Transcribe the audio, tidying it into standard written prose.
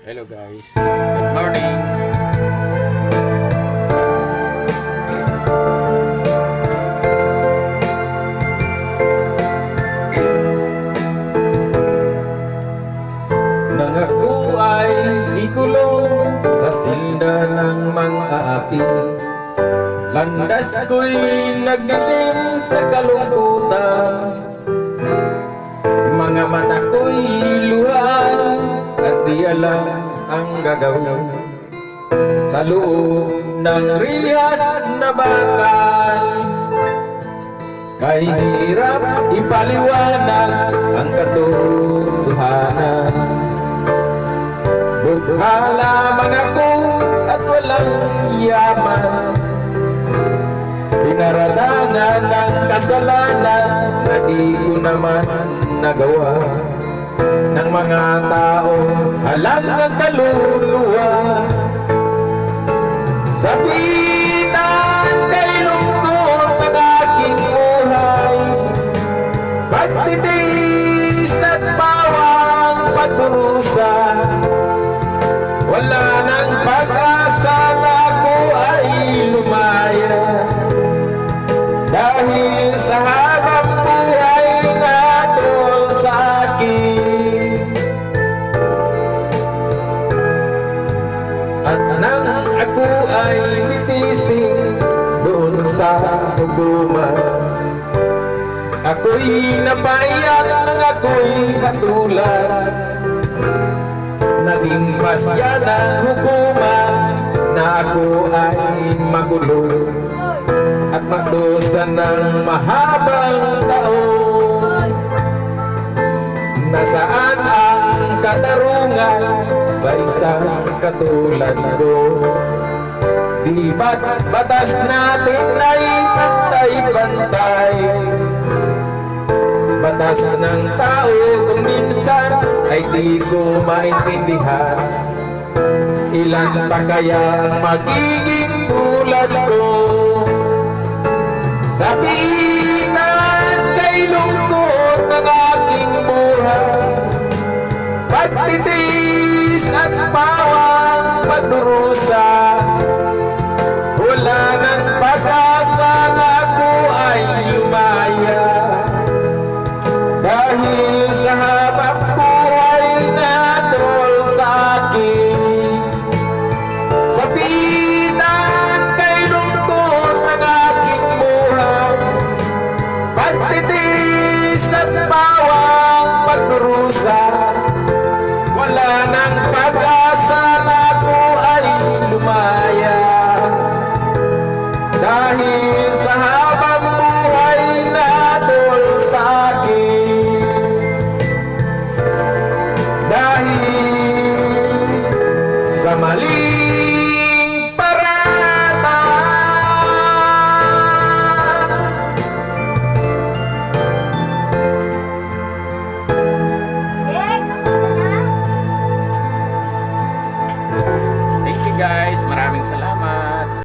Hello guys, good morning. Nang ako ay ikulong sa silda ng mga api, landas ko'y nagdalim sa kalungkutan. Mga mata ko'y luha at di alam ang gagawin sa loob ng rihas na bakal. Kay hirap ipaliwanag ang katotohanan. Bugha lamang ako at walang yaman, pinaratangan ng kasalanan na di ko naman nagawa ng mga taong halang ng kaluluwa. Sabitan kay lungkot ang aking buhay, pagtitiis at bawang pagdurusa. Wala nang pag-asa na ako ay lumaya, dahil sa habang buhay na tol sa akin. At nang ako ay mitisin doon sa hukuman, ako'y napaiyak nang ako'y katulad. Naging pasya ng hukuman na ako ay magulo at magdusa ng mahabang taon. Nasaan ang katarungan sa isang katulad ko? Di ba't batas natin ay pantay-pantay? Batas ng tao kung minsan ay di ko maintindihan. Ilan pa kaya ang magiging tulad ko? Sabitan kay lungkot ng aking buhay, pagtitiis at bawang pagdurusa. Wala nang pag-asa na ako ay lumaya, dahil sa habang buhay na tol sa akin. Sabitan kay lungkot ng aking buhay, pagtitiis at bawang pagdurusa. Wala nang pag-asa na ako ay lumaya, dahil sa habang buhay na tol sa akin. Dahil sa mali